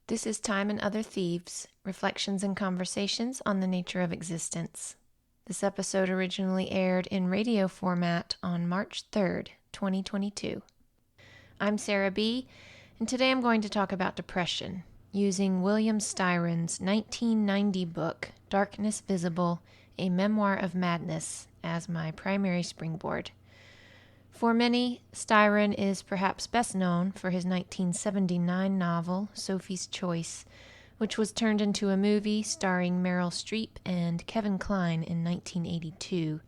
This is Time and Other Thieves, reflections and conversations on the nature of existence. This episode originally aired in radio format on March 3rd, 2022. I'm Sarah B., and today I'm going to talk about depression, using William Styron's 1990 book, Darkness Visible, A Memoir of Madness, as my primary springboard. For many, Styron is perhaps best known for his 1979 novel, Sophie's Choice, which was turned into a movie starring Meryl Streep and Kevin Kline in 1982.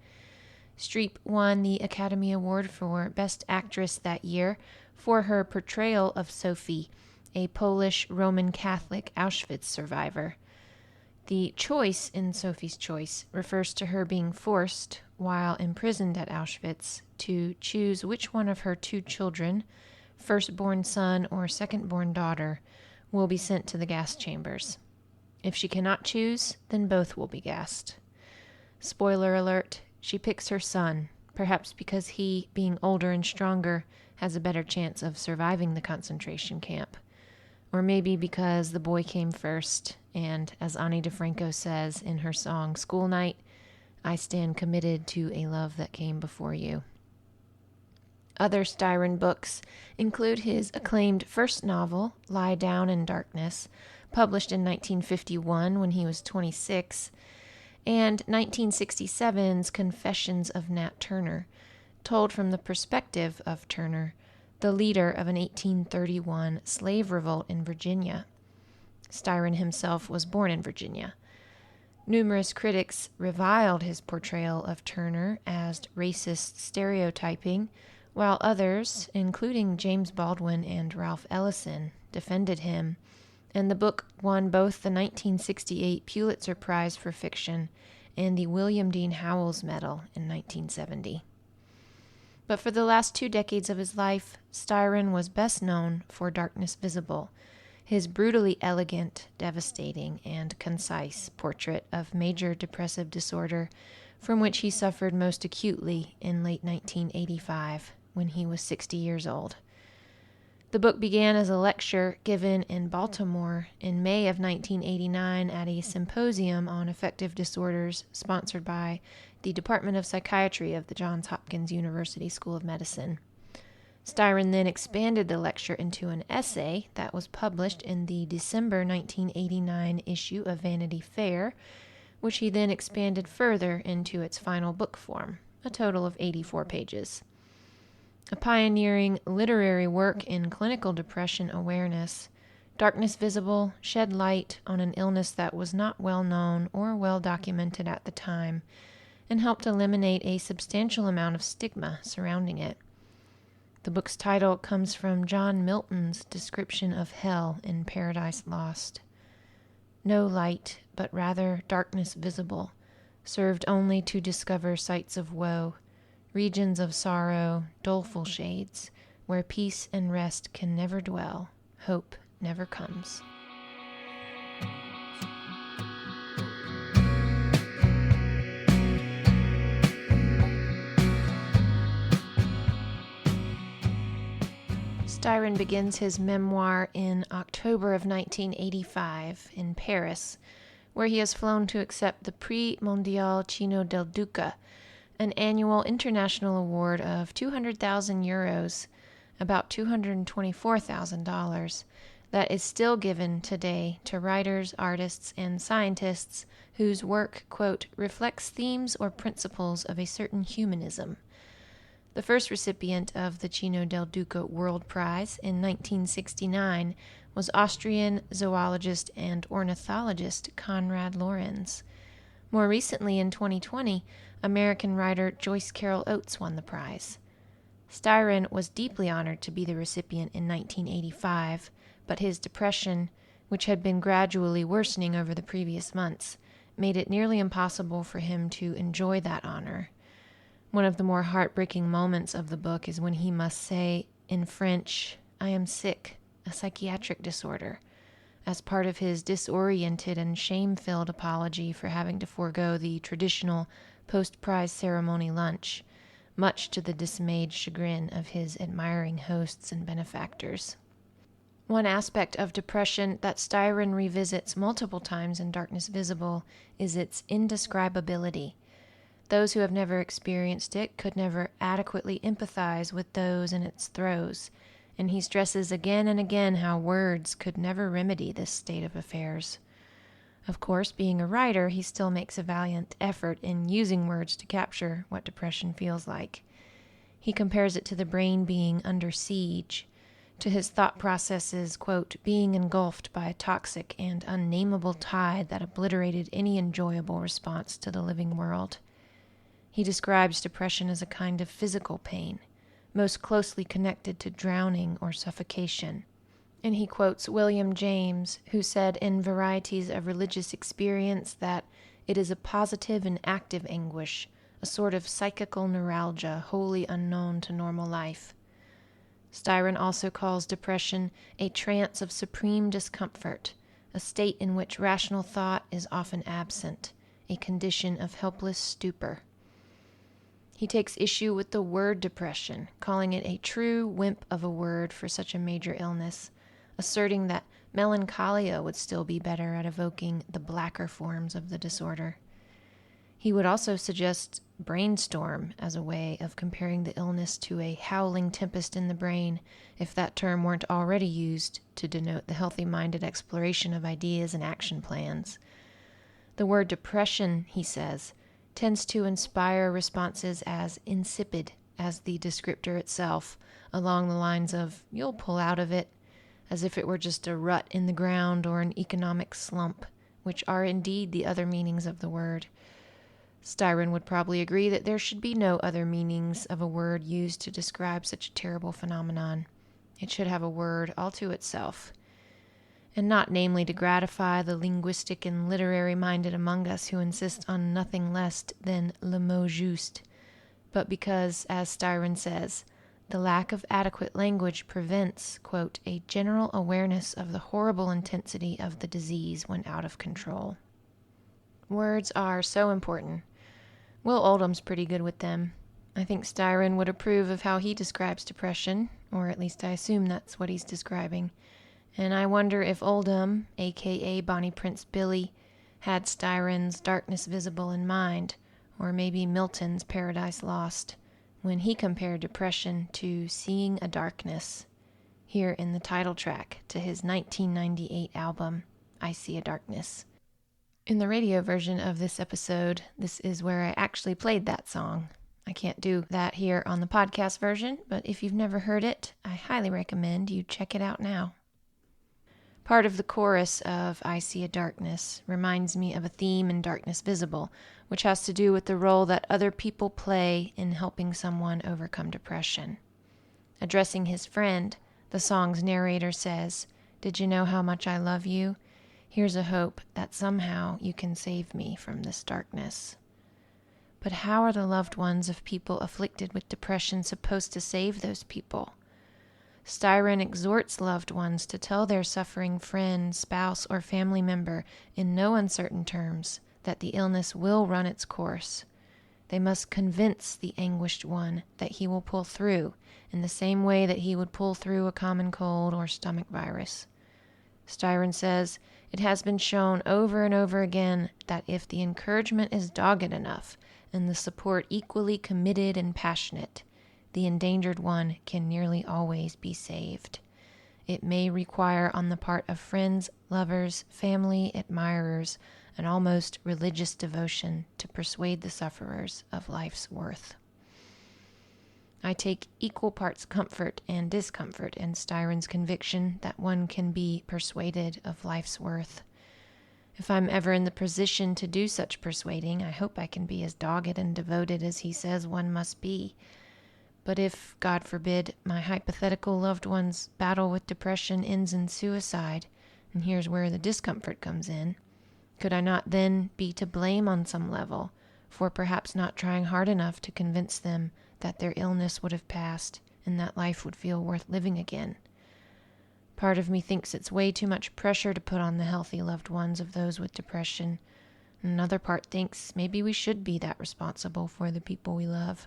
Streep won the Academy Award for Best Actress that year for her portrayal of Sophie, a Polish Roman Catholic Auschwitz survivor. The choice in Sophie's Choice refers to her being forced, while imprisoned at Auschwitz, to choose which one of her two children, firstborn son or secondborn daughter, will be sent to the gas chambers. If she cannot choose, then both will be gassed. Spoiler alert, she picks her son, perhaps because he, being older and stronger, has a better chance of surviving the concentration camp. Or maybe because the boy came first, and as Ani DeFranco says in her song School Night, I stand committed to a love that came before you. Other Styron books include his acclaimed first novel, Lie Down in Darkness, published in 1951 when he was 26, and 1967's Confessions of Nat Turner, told from the perspective of Turner, the leader of an 1831 slave revolt in Virginia. Styron himself was born in Virginia. Numerous critics reviled his portrayal of Turner as racist stereotyping, while others, including James Baldwin and Ralph Ellison, defended him, and the book won both the 1968 Pulitzer Prize for Fiction and the William Dean Howells Medal in 1970. But for the last 2 decades of his life, Styron was best known for Darkness Visible, his brutally elegant, devastating, and concise portrait of major depressive disorder from which he suffered most acutely in late 1985 when he was 60 years old. The book began as a lecture given in Baltimore in May of 1989 at a symposium on affective disorders sponsored by the Department of Psychiatry of the Johns Hopkins University School of Medicine. Styron then expanded the lecture into an essay that was published in the December 1989 issue of Vanity Fair, which he then expanded further into its final book form, a total of 84 pages. A pioneering literary work in clinical depression awareness, Darkness Visible shed light on an illness that was not well known or well documented at the time, and helped eliminate a substantial amount of stigma surrounding it. The book's title comes from John Milton's description of hell in Paradise Lost. No light, but rather darkness visible, served only to discover sights of woe, regions of sorrow, doleful shades, where peace and rest can never dwell, hope never comes. Styron begins his memoir in October of 1985 in Paris, where he has flown to accept the Prix Mondial Chino del Duca, an annual international award of 200,000 euros, about $224,000, that is still given today to writers, artists, and scientists whose work, quote, reflects themes or principles of a certain humanism. The first recipient of the Chino del Duca World Prize in 1969 was Austrian zoologist and ornithologist Konrad Lorenz. More recently, in 2020, American writer Joyce Carol Oates won the prize. Styron was deeply honored to be the recipient in 1985, but his depression, which had been gradually worsening over the previous months, made it nearly impossible for him to enjoy that honor. One of the more heartbreaking moments of the book is when he must say, in French, I am sick, a psychiatric disorder, as part of his disoriented and shame-filled apology for having to forego the traditional post-prize ceremony lunch, much to the dismayed chagrin of his admiring hosts and benefactors. One aspect of depression that Styron revisits multiple times in Darkness Visible is its indescribability. Those who have never experienced it could never adequately empathize with those in its throes, and he stresses again and again how words could never remedy this state of affairs. Of course, being a writer, he still makes a valiant effort in using words to capture what depression feels like. He compares it to the brain being under siege, to his thought processes, quote, being engulfed by a toxic and unnameable tide that obliterated any enjoyable response to the living world. He describes depression as a kind of physical pain, most closely connected to drowning or suffocation. And he quotes William James, who said in Varieties of Religious Experience that it is a positive and active anguish, a sort of psychical neuralgia wholly unknown to normal life. Styron also calls depression a trance of supreme discomfort, a state in which rational thought is often absent, a condition of helpless stupor. He takes issue with the word depression, calling it a true wimp of a word for such a major illness, asserting that melancholia would still be better at evoking the blacker forms of the disorder. He would also suggest brainstorm as a way of comparing the illness to a howling tempest in the brain, if that term weren't already used to denote the healthy-minded exploration of ideas and action plans. The word depression, he says, tends to inspire responses as insipid as the descriptor itself, along the lines of, you'll pull out of it, as if it were just a rut in the ground or an economic slump, which are indeed the other meanings of the word. Styron would probably agree that there should be no other meanings of a word used to describe such a terrible phenomenon. It should have a word all to itself, and not namely to gratify the linguistic and literary-minded among us who insist on nothing less than le mot juste, but because, as Styron says, the lack of adequate language prevents, quote, a general awareness of the horrible intensity of the disease when out of control. Words are so important. Will Oldham's pretty good with them. I think Styron would approve of how he describes depression, or at least I assume that's what he's describing. And I wonder if Oldham, a.k.a. Bonnie Prince Billy, had Styron's Darkness Visible in mind, or maybe Milton's Paradise Lost, when he compared depression to seeing a darkness, here in the title track to his 1998 album, I See a Darkness. In the radio version of this episode, this is where I actually played that song. I can't do that here on the podcast version, but if you've never heard it, I highly recommend you check it out now. Part of the chorus of I See a Darkness reminds me of a theme in Darkness Visible, which has to do with the role that other people play in helping someone overcome depression. Addressing his friend, the song's narrator says, "Did you know how much I love you? Here's a hope that somehow you can save me from this darkness." But how are the loved ones of people afflicted with depression supposed to save those people? Styron exhorts loved ones to tell their suffering friend, spouse, or family member in no uncertain terms that the illness will run its course. They must convince the anguished one that he will pull through in the same way that he would pull through a common cold or stomach virus. Styron says, it has been shown over and over again that if the encouragement is dogged enough and the support equally committed and passionate, the endangered one can nearly always be saved. It may require on the part of friends, lovers, family, admirers, an almost religious devotion to persuade the sufferers of life's worth. I take equal parts comfort and discomfort in Styron's conviction that one can be persuaded of life's worth. If I'm ever in the position to do such persuading, I hope I can be as dogged and devoted as he says one must be. But if, God forbid, my hypothetical loved one's battle with depression ends in suicide, and here's where the discomfort comes in, could I not then be to blame on some level for perhaps not trying hard enough to convince them that their illness would have passed and that life would feel worth living again? Part of me thinks it's way too much pressure to put on the healthy loved ones of those with depression. Another part thinks maybe we should be that responsible for the people we love.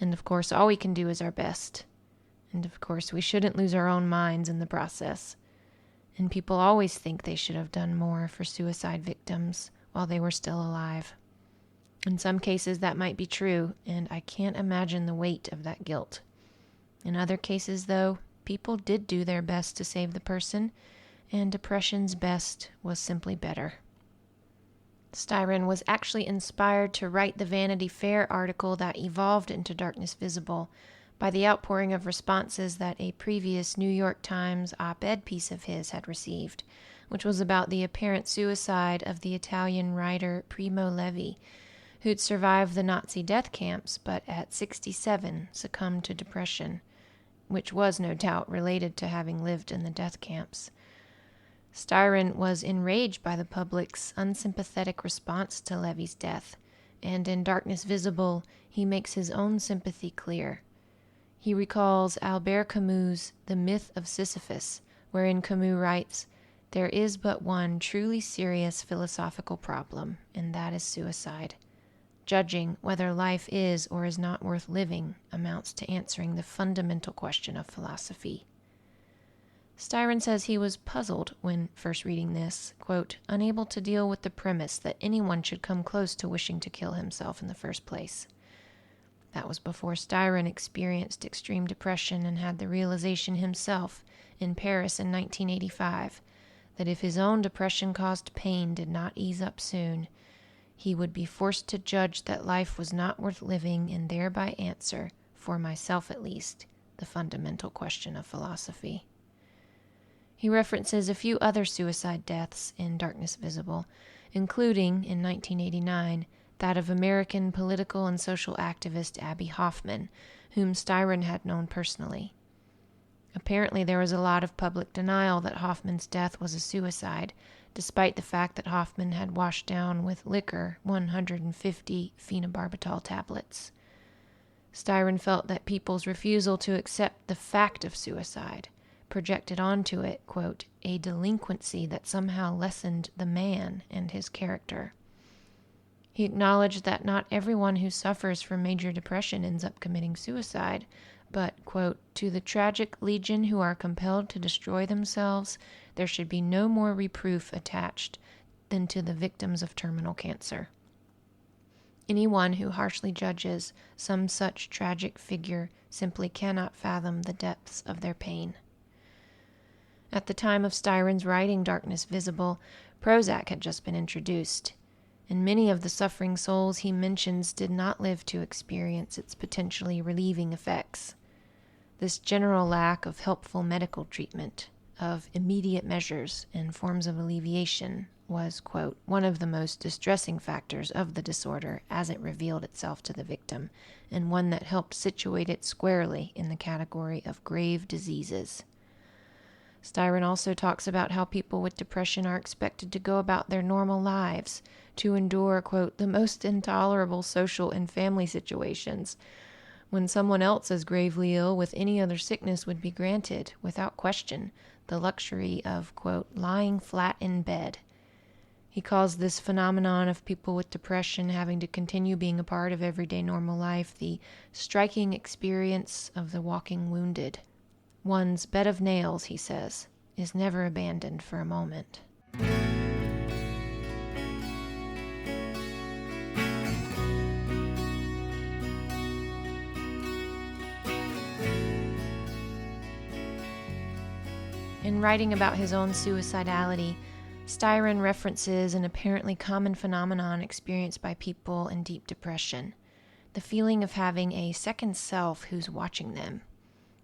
And of course, all we can do is our best. And of course, we shouldn't lose our own minds in the process. And people always think they should have done more for suicide victims while they were still alive. In some cases, that might be true, and I can't imagine the weight of that guilt. In other cases, though, people did do their best to save the person, and depression's best was simply better. Styron was actually inspired to write the Vanity Fair article that evolved into Darkness Visible by the outpouring of responses that a previous New York Times op-ed piece of his had received, which was about the apparent suicide of the Italian writer Primo Levi, who'd survived the Nazi death camps but at 67 succumbed to depression, which was no doubt related to having lived in the death camps. Styron was enraged by the public's unsympathetic response to Levy's death, and in Darkness Visible, he makes his own sympathy clear. He recalls Albert Camus' The Myth of Sisyphus, wherein Camus writes, "There is but one truly serious philosophical problem, and that is suicide. Judging whether life is or is not worth living amounts to answering the fundamental question of philosophy." Styron says he was puzzled when first reading this, quote, unable to deal with the premise that anyone should come close to wishing to kill himself in the first place. That was before Styron experienced extreme depression and had the realization himself in Paris in 1985 that if his own depression-caused pain did not ease up soon, he would be forced to judge that life was not worth living and thereby answer, for myself at least, the fundamental question of philosophy. He references a few other suicide deaths in Darkness Visible, including, in 1989, that of American political and social activist Abby Hoffman, whom Styron had known personally. Apparently there was a lot of public denial that Hoffman's death was a suicide, despite the fact that Hoffman had washed down with liquor 150 phenobarbital tablets. Styron felt that people's refusal to accept the fact of suicide projected onto it, quote, a delinquency that somehow lessened the man and his character. He acknowledged that not everyone who suffers from major depression ends up committing suicide, but, quote, to the tragic legion who are compelled to destroy themselves, there should be no more reproof attached than to the victims of terminal cancer. Anyone who harshly judges some such tragic figure simply cannot fathom the depths of their pain. At the time of Styron's writing Darkness Visible, Prozac had just been introduced, and many of the suffering souls he mentions did not live to experience its potentially relieving effects. This general lack of helpful medical treatment, of immediate measures and forms of alleviation, was, quote, one of the most distressing factors of the disorder as it revealed itself to the victim, and one that helped situate it squarely in the category of grave diseases. Styron also talks about how people with depression are expected to go about their normal lives, to endure, quote, the most intolerable social and family situations, when someone else as gravely ill with any other sickness would be granted, without question, the luxury of, quote, lying flat in bed. He calls this phenomenon of people with depression having to continue being a part of everyday normal life the striking experience of the walking wounded. One's bed of nails, he says, is never abandoned for a moment. In writing about his own suicidality, Styron references an apparently common phenomenon experienced by people in deep depression, the feeling of having a second self who's watching them.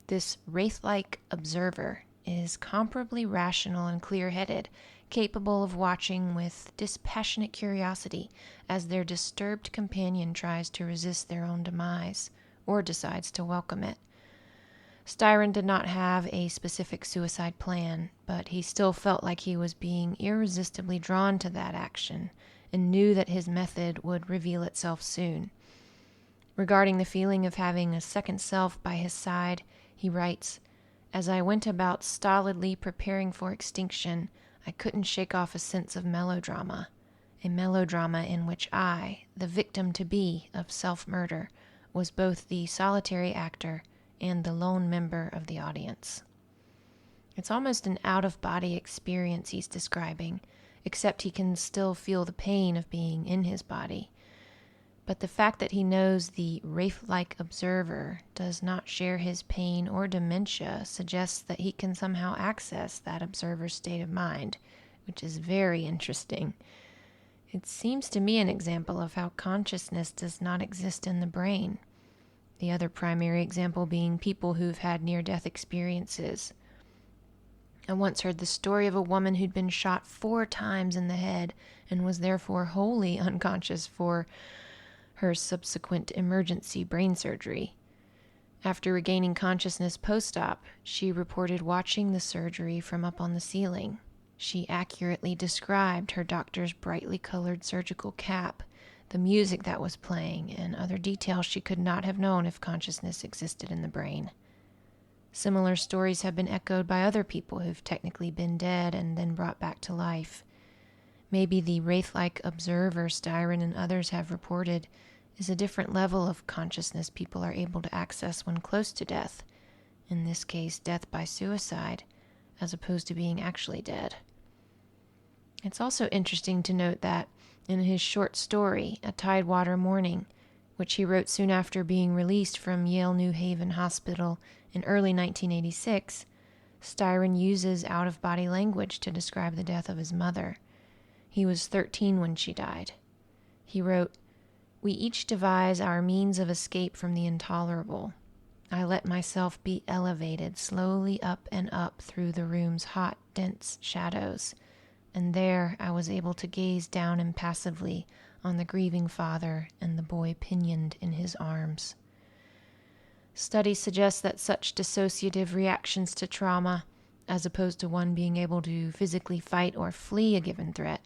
This wraith-like observer is comparably rational and clear-headed, capable of watching with dispassionate curiosity as their disturbed companion tries to resist their own demise, or decides to welcome it. Styron did not have a specific suicide plan, but he still felt like he was being irresistibly drawn to that action, and knew that his method would reveal itself soon. Regarding the feeling of having a second self by his side, he writes, "As I went about stolidly preparing for extinction, I couldn't shake off a sense of melodrama, a melodrama in which I, the victim-to-be of self-murder, was both the solitary actor and the lone member of the audience. It's almost an out-of-body experience he's describing, except he can still feel the pain of being in his body. But the fact that he knows the wraith-like observer does not share his pain or dementia suggests that he can somehow access that observer's state of mind, which is very interesting. It seems to me an example of how consciousness does not exist in the brain. The other primary example being people who've had near-death experiences. I once heard the story of a woman who'd been shot 4 times in the head and was therefore wholly unconscious for her subsequent emergency brain surgery. After regaining consciousness post-op, she reported watching the surgery from up on the ceiling. She accurately described her doctor's brightly colored surgical cap, the music that was playing, and other details she could not have known if consciousness existed in the brain. Similar stories have been echoed by other people who've technically been dead and then brought back to life. Maybe the wraith-like observer Styron and others have reported is a different level of consciousness people are able to access when close to death, in this case death by suicide, as opposed to being actually dead. It's also interesting to note that in his short story, A Tidewater Morning, which he wrote soon after being released from Yale New Haven Hospital in early 1986, Styron uses out-of-body language to describe the death of his mother. He was 13 when she died. He wrote, "We each devise our means of escape from the intolerable. I let myself be elevated slowly up and up through the room's hot, dense shadows, and there I was able to gaze down impassively on the grieving father and the boy pinioned in his arms." Studies suggest that such dissociative reactions to trauma, as opposed to one being able to physically fight or flee a given threat,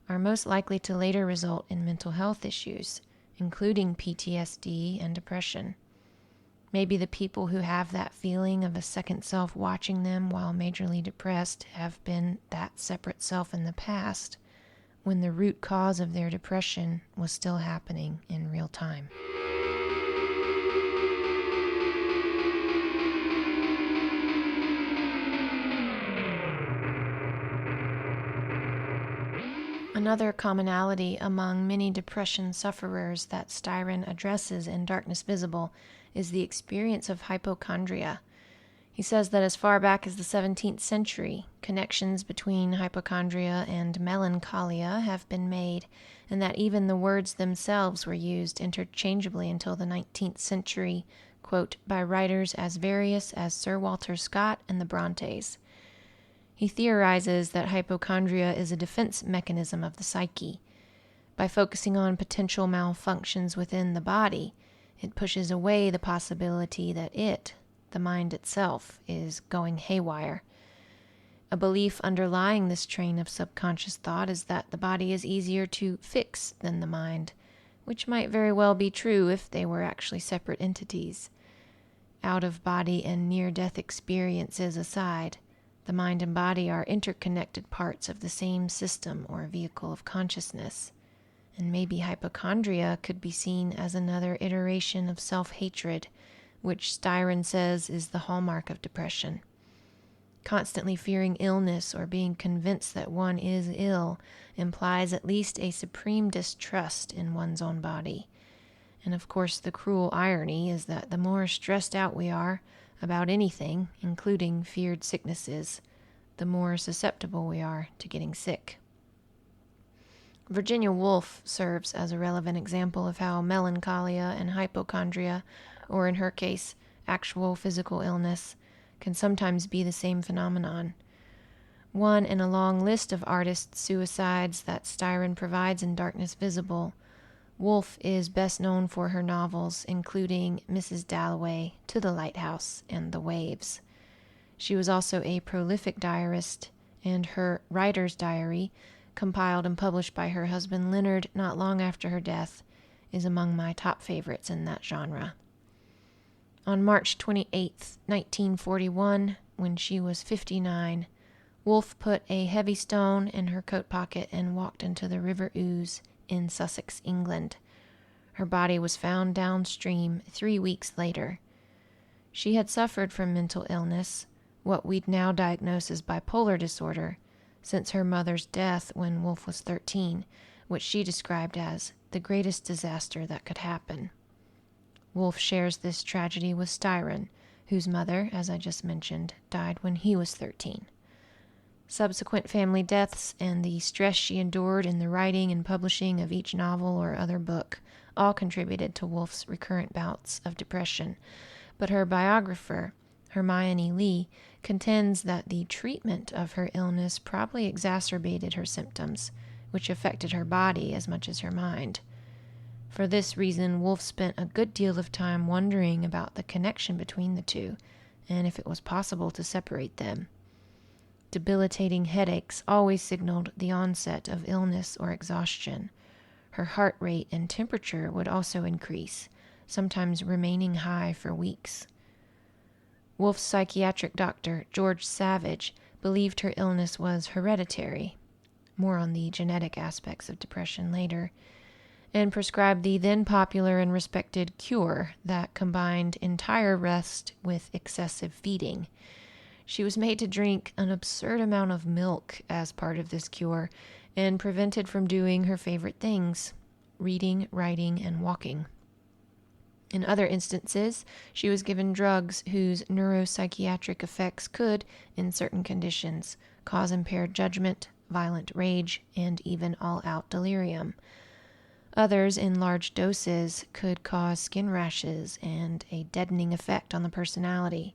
are most likely to later result in mental health issues, including PTSD and depression. Maybe the people who have that feeling of a second self watching them while majorly depressed have been that separate self in the past, when the root cause of their depression was still happening in real time. Another commonality among many depression sufferers that Styron addresses in Darkness Visible is the experience of hypochondria. He says that as far back as the 17th century, connections between hypochondria and melancholia have been made, and that even the words themselves were used interchangeably until the 19th century, quote, by writers as various as Sir Walter Scott and the Brontes. He theorizes that hypochondria is a defense mechanism of the psyche. By focusing on potential malfunctions within the body, it pushes away the possibility that it, the mind itself, is going haywire. A belief underlying this train of subconscious thought is that the body is easier to fix than the mind, which might very well be true if they were actually separate entities. Out-of-body and near-death experiences aside, the mind and body are interconnected parts of the same system or vehicle of consciousness, and maybe hypochondria could be seen as another iteration of self-hatred, which Styron says is the hallmark of depression. Constantly fearing illness or being convinced that one is ill implies at least a supreme distrust in one's own body. And of course, the cruel irony is that the more stressed out we are about anything, including feared sicknesses, the more susceptible we are to getting sick. Virginia Woolf serves as a relevant example of how melancholia and hypochondria, or in her case, actual physical illness, can sometimes be the same phenomenon. One in a long list of artists' suicides that Styron provides in Darkness Visible, Woolf is best known for her novels, including Mrs. Dalloway, To the Lighthouse, and The Waves. She was also a prolific diarist, and her writer's diary, compiled and published by her husband Leonard not long after her death, is among my top favorites in that genre. On March 28, 1941, when she was 59, Woolf put a heavy stone in her coat pocket and walked into the River Ouse in Sussex, England. Her body was found downstream 3 weeks later. She had suffered from mental illness, what we'd now diagnose as bipolar disorder, since her mother's death when Woolf was 13, which she described as the greatest disaster that could happen. Woolf shares this tragedy with Styron, whose mother, as I just mentioned, died when he was 13. Subsequent family deaths and the stress she endured in the writing and publishing of each novel or other book all contributed to Woolf's recurrent bouts of depression, but her biographer, Hermione Lee, contends that the treatment of her illness probably exacerbated her symptoms, which affected her body as much as her mind. For this reason, Woolf spent a good deal of time wondering about the connection between the two, and if it was possible to separate them. Debilitating headaches always signaled the onset of illness or exhaustion. Her heart rate and temperature would also increase, sometimes remaining high for weeks. Woolf's psychiatric doctor, George Savage, believed her illness was hereditary, more on the genetic aspects of depression later, and prescribed the then popular and respected cure that combined entire rest with excessive feeding. She was made to drink an absurd amount of milk as part of this cure and prevented from doing her favorite things, reading, writing, and walking. In other instances, she was given drugs whose neuropsychiatric effects could, in certain conditions, cause impaired judgment, violent rage, and even all-out delirium. Others, in large doses, could cause skin rashes and a deadening effect on the personality.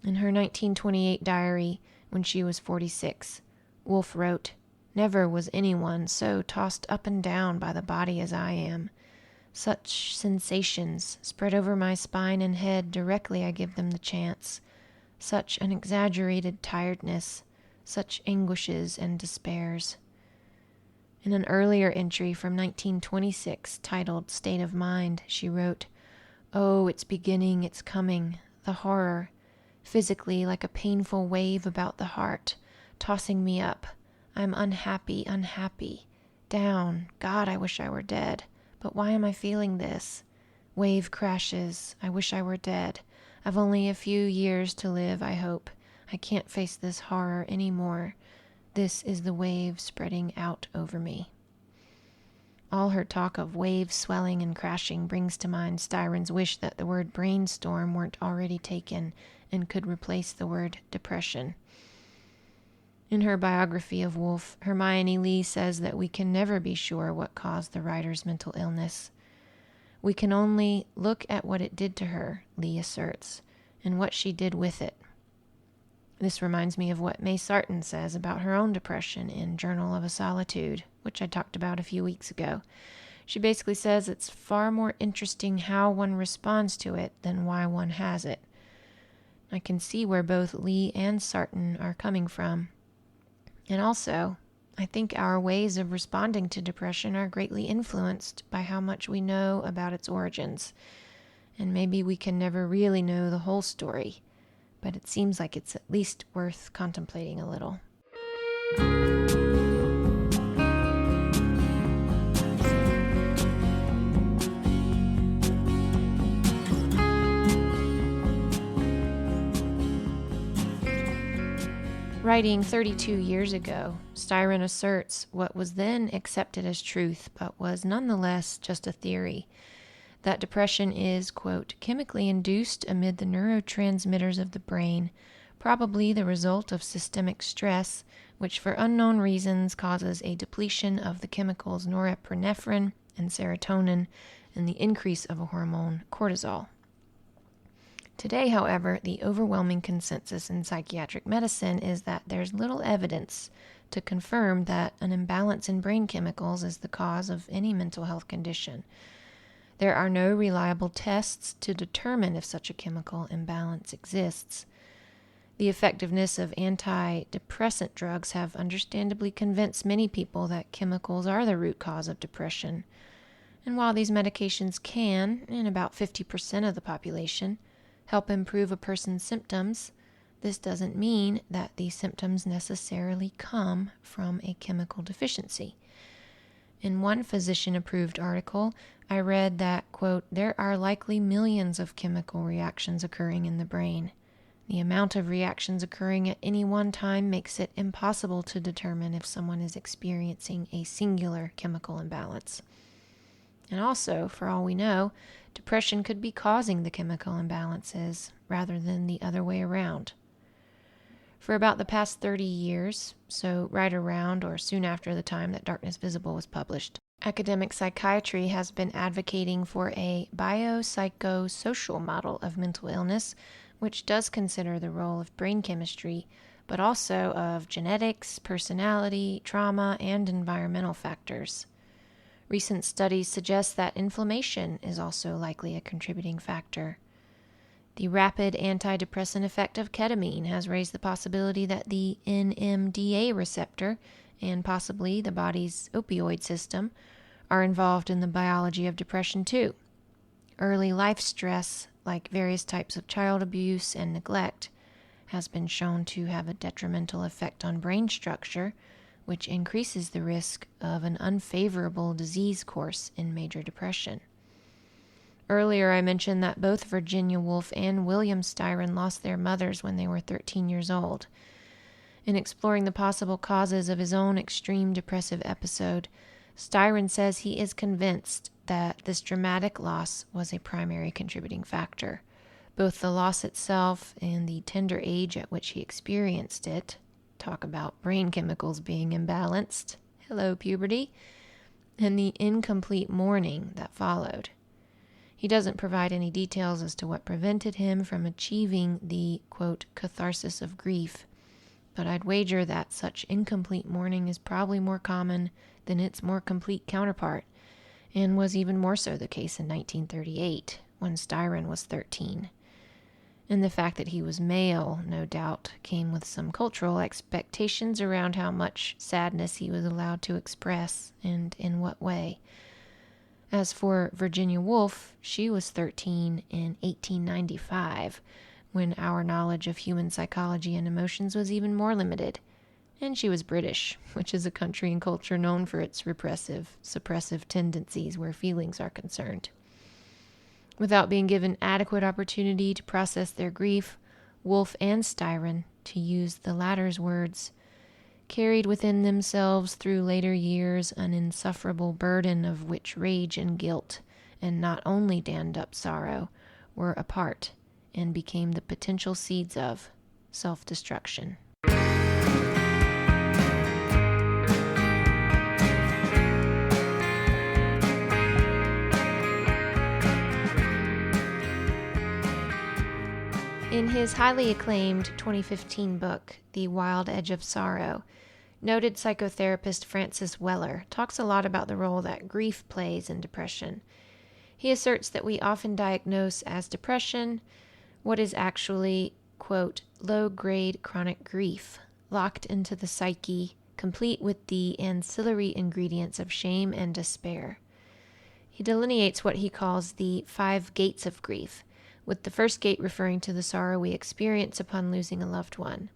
In her 1928 diary, when she was 46, Woolf wrote, "Never was anyone so tossed up and down by the body as I am. Such sensations spread over my spine and head directly I give them the chance. Such an exaggerated tiredness, such anguishes and despairs." In an earlier entry from 1926, titled State of Mind, she wrote, "Oh, it's beginning, it's coming, the horror, physically like a painful wave about the heart, tossing me up. I'm unhappy, unhappy. Down, God, I wish I were dead. But why am I feeling this? Wave crashes, I wish I were dead. I've only a few years to live, I hope. I can't face this horror anymore. This is the wave spreading out over me." All her talk of waves swelling and crashing brings to mind Styron's wish that the word brainstorm weren't already taken and could replace the word depression. In her biography of Woolf, Hermione Lee says that we can never be sure what caused the writer's mental illness. We can only look at what it did to her, Lee asserts, and what she did with it. This reminds me of what May Sarton says about her own depression in Journal of a Solitude, which I talked about a few weeks ago. She basically says it's far more interesting how one responds to it than why one has it. I can see where both Lee and Sarton are coming from. And also, I think our ways of responding to depression are greatly influenced by how much we know about its origins. And maybe we can never really know the whole story, but it seems like it's at least worth contemplating a little. Writing 32 years ago, Styron asserts what was then accepted as truth, but was nonetheless just a theory, that depression is, quote, chemically induced amid the neurotransmitters of the brain, probably the result of systemic stress, which for unknown reasons causes a depletion of the chemicals norepinephrine and serotonin and the increase of a hormone, cortisol. Today, however, the overwhelming consensus in psychiatric medicine is that there's little evidence to confirm that an imbalance in brain chemicals is the cause of any mental health condition. There are no reliable tests to determine if such a chemical imbalance exists. The effectiveness of antidepressant drugs have understandably convinced many people that chemicals are the root cause of depression. And while these medications can, in about 50% of the population, help improve a person's symptoms, this doesn't mean that these symptoms necessarily come from a chemical deficiency. In one physician-approved article, I read that, quote, there are likely millions of chemical reactions occurring in the brain. The amount of reactions occurring at any one time makes it impossible to determine if someone is experiencing a singular chemical imbalance. And also, for all we know, depression could be causing the chemical imbalances rather than the other way around. For about the past 30 years, so right around or soon after the time that Darkness Visible was published, academic psychiatry has been advocating for a biopsychosocial model of mental illness, which does consider the role of brain chemistry, but also of genetics, personality, trauma, and environmental factors. Recent studies suggest that inflammation is also likely a contributing factor. The rapid antidepressant effect of ketamine has raised the possibility that the NMDA receptor and possibly the body's opioid system are involved in the biology of depression too. Early life stress, like various types of child abuse and neglect, has been shown to have a detrimental effect on brain structure, which increases the risk of an unfavorable disease course in major depression. Earlier, I mentioned that both Virginia Woolf and William Styron lost their mothers when they were 13 years old. In exploring the possible causes of his own extreme depressive episode, Styron says he is convinced that this dramatic loss was a primary contributing factor. Both the loss itself and the tender age at which he experienced it, talk about brain chemicals being imbalanced, hello puberty, and the incomplete mourning that followed. He doesn't provide any details as to what prevented him from achieving the, quote, catharsis of grief, but I'd wager that such incomplete mourning is probably more common than its more complete counterpart, and was even more so the case in 1938, when Styron was 13. And the fact that he was male, no doubt, came with some cultural expectations around how much sadness he was allowed to express, and in what way. As for Virginia Woolf, she was 13 in 1895, when our knowledge of human psychology and emotions was even more limited. And she was British, which is a country and culture known for its repressive, suppressive tendencies where feelings are concerned. Without being given adequate opportunity to process their grief, Woolf and Styron, to use the latter's words, carried within themselves through later years an insufferable burden of which rage and guilt, and not only dammed up sorrow, were a part, and became the potential seeds of self-destruction. In his highly acclaimed 2015 book, The Wild Edge of Sorrow, noted psychotherapist Francis Weller talks a lot about the role that grief plays in depression. He asserts that we often diagnose as depression what is actually, quote, low-grade chronic grief, locked into the psyche, complete with the ancillary ingredients of shame and despair. He delineates what he calls the 5 gates of grief, with the first gate referring to the sorrow we experience upon losing a loved one.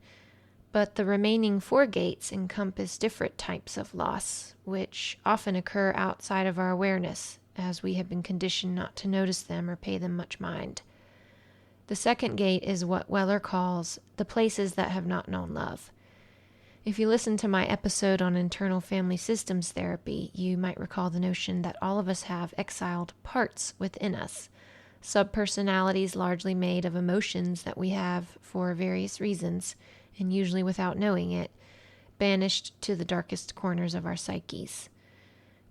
But the remaining 4 gates encompass different types of loss, which often occur outside of our awareness, as we have been conditioned not to notice them or pay them much mind. The second gate is what Weller calls the places that have not known love. If you listen to my episode on internal family systems therapy, you might recall the notion that all of us have exiled parts within us, subpersonalities largely made of emotions that we have for various reasons, and usually without knowing it, banished to the darkest corners of our psyches.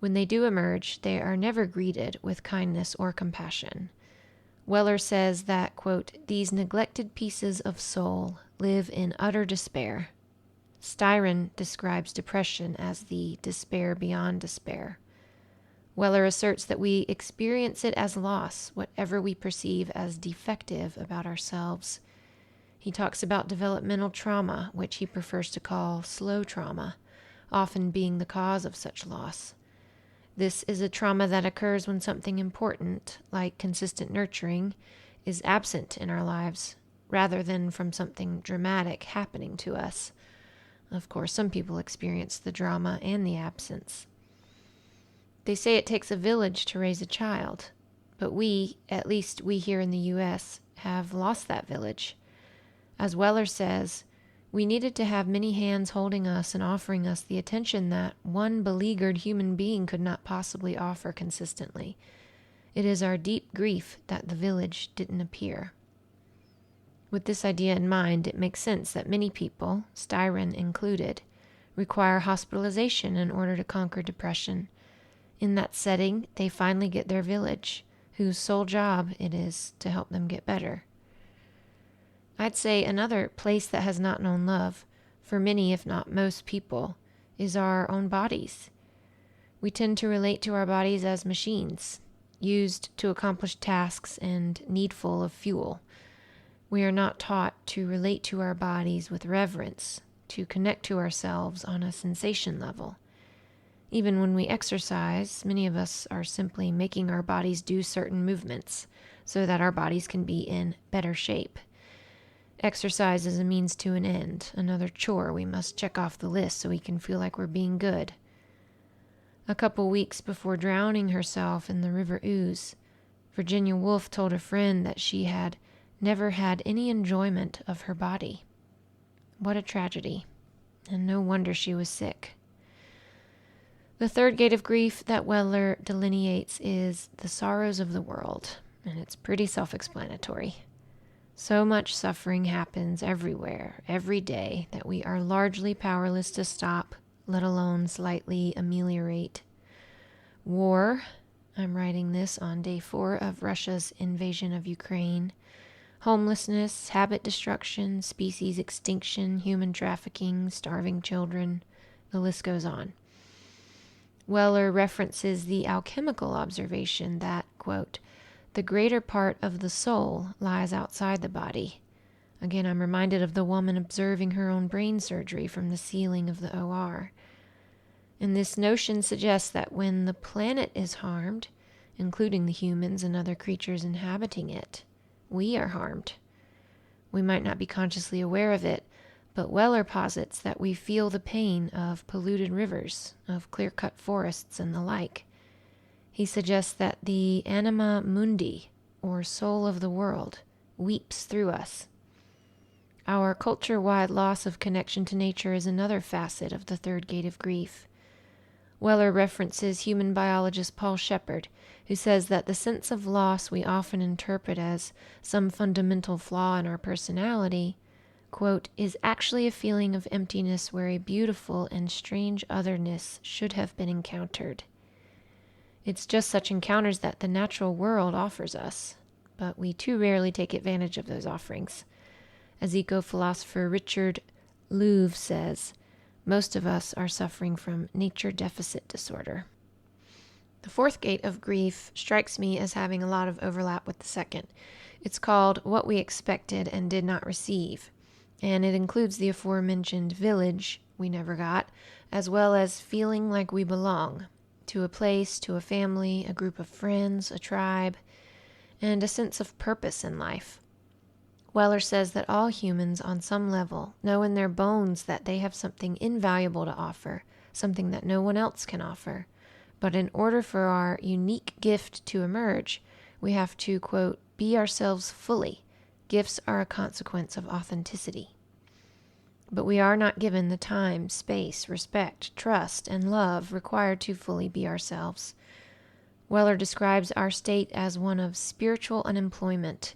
When they do emerge, they are never greeted with kindness or compassion. Weller says that, quote, these neglected pieces of soul live in utter despair. Styron describes depression as the despair beyond despair. Weller asserts that we experience it as loss, whatever we perceive as defective about ourselves. He talks about developmental trauma, which he prefers to call slow trauma, often being the cause of such loss. This is a trauma that occurs when something important, like consistent nurturing, is absent in our lives, rather than from something dramatic happening to us. Of course, some people experience the drama and the absence. They say it takes a village to raise a child, but we, at least we here in the U.S., have lost that village. As Weller says, we needed to have many hands holding us and offering us the attention that one beleaguered human being could not possibly offer consistently. It is our deep grief that the village didn't appear. With this idea in mind, it makes sense that many people, Styron included, require hospitalization in order to conquer depression. In that setting, they finally get their village, whose sole job it is to help them get better. I'd say another place that has not known love, for many if not most people, is our own bodies. We tend to relate to our bodies as machines, used to accomplish tasks and needful of fuel. We are not taught to relate to our bodies with reverence, to connect to ourselves on a sensation level. Even when we exercise, many of us are simply making our bodies do certain movements so that our bodies can be in better shape. Exercise is a means to an end, another chore we must check off the list so we can feel like we're being good. A couple weeks before drowning herself in the River Ouse, Virginia Woolf told a friend that she had never had any enjoyment of her body. What a tragedy, and no wonder she was sick. The third gate of grief that Weller delineates is the sorrows of the world, and it's pretty self-explanatory. So much suffering happens everywhere, every day, that we are largely powerless to stop, let alone slightly ameliorate. War, I'm writing this on day 4 of Russia's invasion of Ukraine. Homelessness, habit destruction, species extinction, human trafficking, starving children, the list goes on. Weller references the alchemical observation that, quote, the greater part of the soul lies outside the body. Again, I'm reminded of the woman observing her own brain surgery from the ceiling of the OR. And this notion suggests that when the planet is harmed, including the humans and other creatures inhabiting it, we are harmed. We might not be consciously aware of it, but Weller posits that we feel the pain of polluted rivers, of clear-cut forests, and the like. He suggests that the anima mundi, or soul of the world, weeps through us. Our culture-wide loss of connection to nature is another facet of the third gate of grief. Weller references human biologist Paul Shepard, who says that the sense of loss we often interpret as some fundamental flaw in our personality, quote, is actually a feeling of emptiness where a beautiful and strange otherness should have been encountered. It's just such encounters that the natural world offers us, but we too rarely take advantage of those offerings. As eco-philosopher Richard Louv says, most of us are suffering from nature deficit disorder. The fourth gate of grief strikes me as having a lot of overlap with the second. It's called What We Expected and Did Not Receive, and it includes the aforementioned village we never got, as well as feeling like we belong to a place, to a family, a group of friends, a tribe, and a sense of purpose in life. Weller says that all humans on some level know in their bones that they have something invaluable to offer, something that no one else can offer. But in order for our unique gift to emerge, we have to, quote, be ourselves fully. Gifts are a consequence of authenticity. But we are not given the time, space, respect, trust, and love required to fully be ourselves. Weller describes our state as one of spiritual unemployment.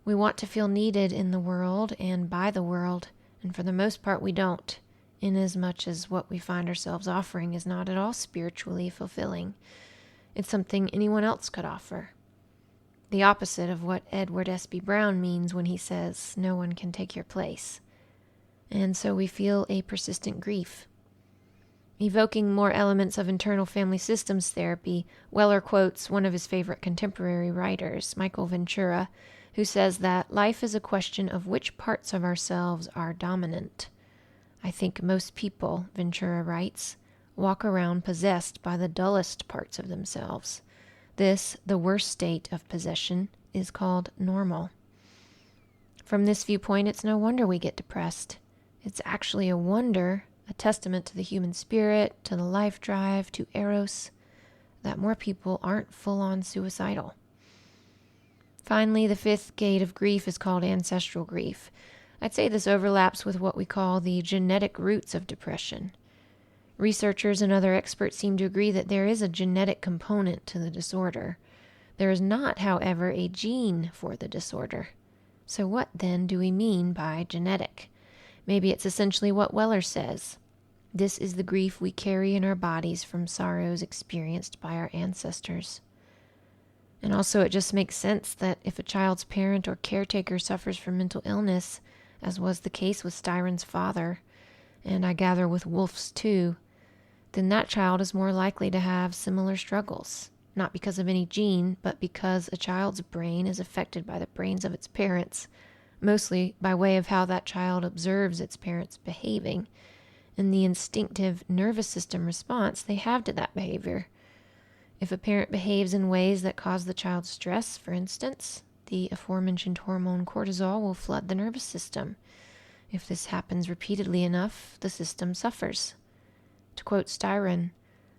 We want to feel needed in the world and by the world, and for the most part we don't, inasmuch as what we find ourselves offering is not at all spiritually fulfilling. It's something anyone else could offer. The opposite of what Edward S.B. Brown means when he says, no one can take your place. And so we feel a persistent grief. Evoking more elements of internal family systems therapy, Weller quotes one of his favorite contemporary writers, Michael Ventura, who says that life is a question of which parts of ourselves are dominant. I think most people, Ventura writes, walk around possessed by the dullest parts of themselves. This, the worst state of possession, is called normal. From this viewpoint, it's no wonder we get depressed. It's actually a wonder, a testament to the human spirit, to the life drive, to eros, that more people aren't full-on suicidal. Finally, the fifth gate of grief is called ancestral grief. I'd say this overlaps with what we call the genetic roots of depression. Researchers and other experts seem to agree that there is a genetic component to the disorder. There is not, however, a gene for the disorder. So what then do we mean by genetic? Maybe it's essentially what Weller says. This is the grief we carry in our bodies from sorrows experienced by our ancestors. And also it just makes sense that if a child's parent or caretaker suffers from mental illness, as was the case with Styron's father, and I gather with Woolf's too, then that child is more likely to have similar struggles, not because of any gene, but because a child's brain is affected by the brains of its parents, mostly by way of how that child observes its parents behaving, and the instinctive nervous system response they have to that behavior. If a parent behaves in ways that cause the child stress, for instance, the aforementioned hormone cortisol will flood the nervous system. If this happens repeatedly enough, the system suffers. To quote Styron,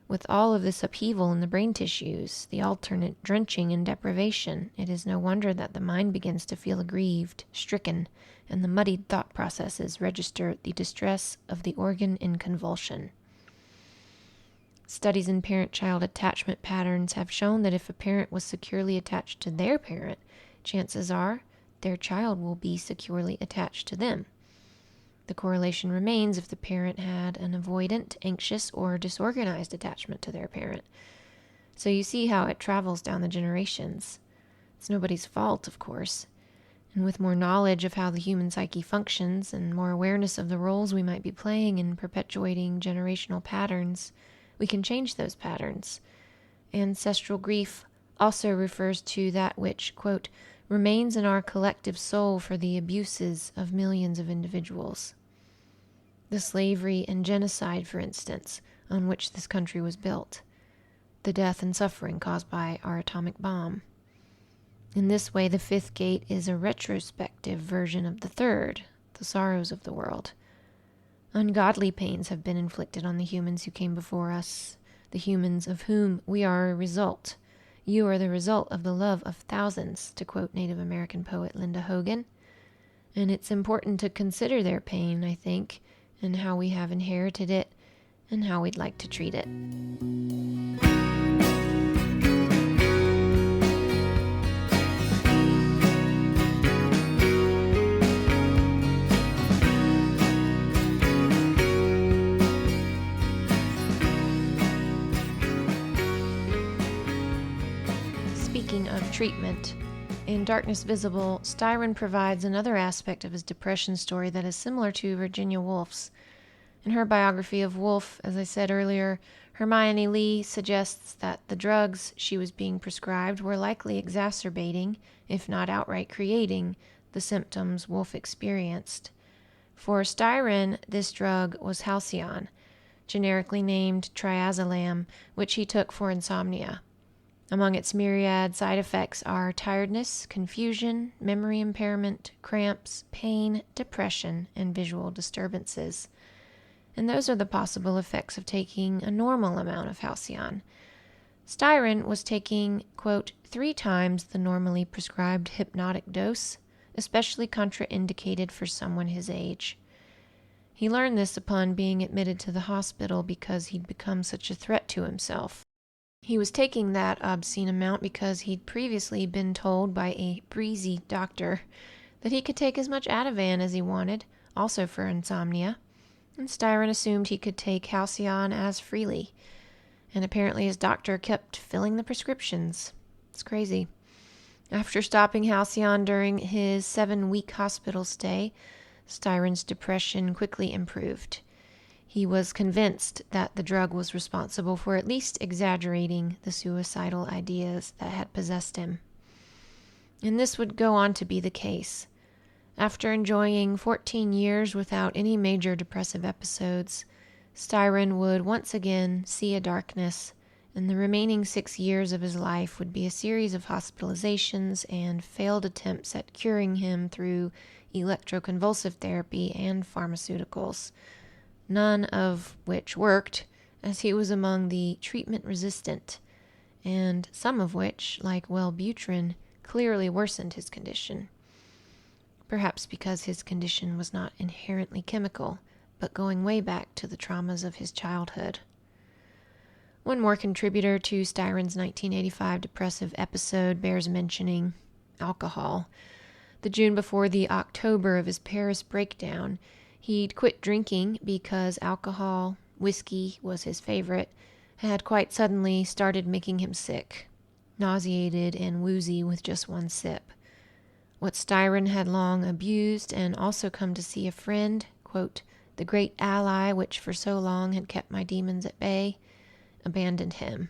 with all of this upheaval in the brain tissues, the alternate drenching and deprivation, it is no wonder that the mind begins to feel aggrieved, stricken, and the muddied thought processes register the distress of the organ in convulsion. Studies in parent-child attachment patterns have shown that if a parent was securely attached to their parent, chances are their child will be securely attached to them. The correlation remains if the parent had an avoidant, anxious, or disorganized attachment to their parent. So you see how it travels down the generations. It's nobody's fault, of course. And with more knowledge of how the human psyche functions and more awareness of the roles we might be playing in perpetuating generational patterns, we can change those patterns. Ancestral grief also refers to that which, quote, remains in our collective soul for the abuses of millions of individuals. The slavery and genocide, for instance, on which this country was built. The death and suffering caused by our atomic bomb. In this way, the fifth gate is a retrospective version of the third, the sorrows of the world. Ungodly pains have been inflicted on the humans who came before us, the humans of whom we are a result. You are the result of the love of thousands, to quote Native American poet Linda Hogan. And it's important to consider their pain, I think, and how we have inherited it, and how we'd like to treat it. Speaking of treatment, in Darkness Visible, Styron provides another aspect of his depression story that is similar to Virginia Woolf's. In her biography of Woolf, as I said earlier, Hermione Lee suggests that the drugs she was being prescribed were likely exacerbating, if not outright creating, the symptoms Woolf experienced. For Styron, this drug was Halcyon, generically named triazolam, which he took for insomnia. Among its myriad side effects are tiredness, confusion, memory impairment, cramps, pain, depression, and visual disturbances. And those are the possible effects of taking a normal amount of Halcyon. Styron was taking, quote, 3 times the normally prescribed hypnotic dose, especially contraindicated for someone his age. He learned this upon being admitted to the hospital because he'd become such a threat to himself. He was taking that obscene amount because he'd previously been told by a breezy doctor that he could take as much Ativan as he wanted, also for insomnia, and Styron assumed he could take Halcyon as freely, and apparently his doctor kept filling the prescriptions. It's crazy. After stopping Halcyon during his 7-week hospital stay, Styron's depression quickly improved. He was convinced that the drug was responsible for at least exaggerating the suicidal ideas that had possessed him. And this would go on to be the case. After enjoying 14 years without any major depressive episodes, Styron would once again see a darkness, and the remaining 6 years of his life would be a series of hospitalizations and failed attempts at curing him through electroconvulsive therapy and pharmaceuticals, none of which worked, as he was among the treatment-resistant, and some of which, like Wellbutrin, clearly worsened his condition. Perhaps because his condition was not inherently chemical, but going way back to the traumas of his childhood. One more contributor to Styron's 1985 depressive episode bears mentioning: alcohol. The June before the October of his Paris breakdown, he'd quit drinking because alcohol, whiskey was his favorite, had quite suddenly started making him sick, nauseated and woozy with just one sip. What Styron had long abused and also come to see a friend, quote, the great ally which for so long had kept my demons at bay, abandoned him.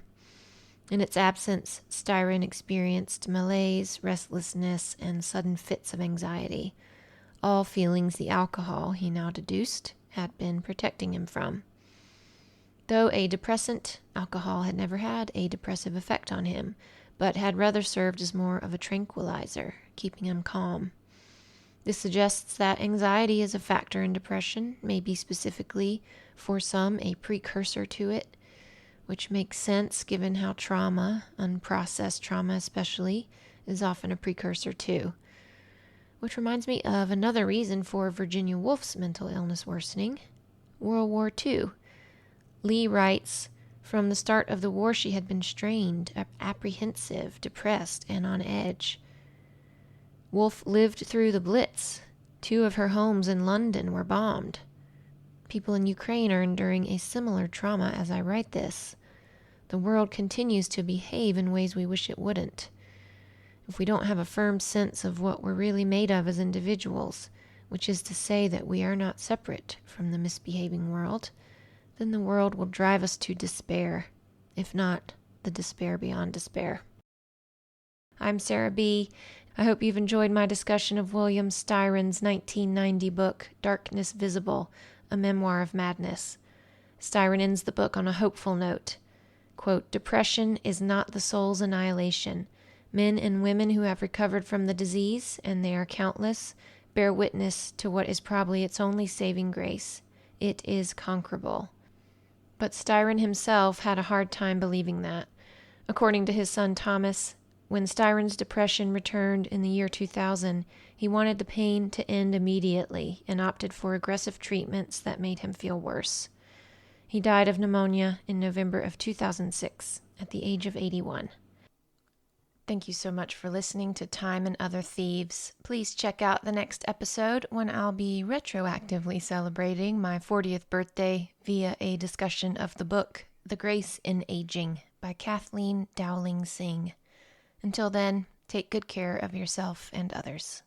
In its absence, Styron experienced malaise, restlessness, and sudden fits of anxiety, all feelings the alcohol, he now deduced, had been protecting him from. Though a depressant, alcohol had never had a depressive effect on him, but had rather served as more of a tranquilizer, keeping him calm. This suggests that anxiety is a factor in depression, maybe specifically, for some, a precursor to it, which makes sense given how trauma, unprocessed trauma especially, is often a precursor too. Which reminds me of another reason for Virginia Woolf's mental illness worsening: World War II. Lee writes, from the start of the war she had been strained, apprehensive, depressed, and on edge. Woolf lived through the Blitz. 2 of her homes in London were bombed. People in Ukraine are enduring a similar trauma as I write this. The world continues to behave in ways we wish it wouldn't. If we don't have a firm sense of what we're really made of as individuals, which is to say that we are not separate from the misbehaving world, then the world will drive us to despair, if not the despair beyond despair. I'm Sarah B. I hope you've enjoyed my discussion of William Styron's 1990 book, Darkness Visible, A Memoir of Madness. Styron ends the book on a hopeful note. Quote, depression is not the soul's annihilation. Men and women who have recovered from the disease, and they are countless, bear witness to what is probably its only saving grace. It is conquerable. But Styron himself had a hard time believing that. According to his son Thomas, when Styron's depression returned in the year 2000, he wanted the pain to end immediately and opted for aggressive treatments that made him feel worse. He died of pneumonia in November of 2006 at the age of 81. Thank you so much for listening to Time and Other Thieves. Please check out the next episode when I'll be retroactively celebrating my 40th birthday via a discussion of the book The Grace in Aging by Kathleen Dowling Singh. Until then, take good care of yourself and others.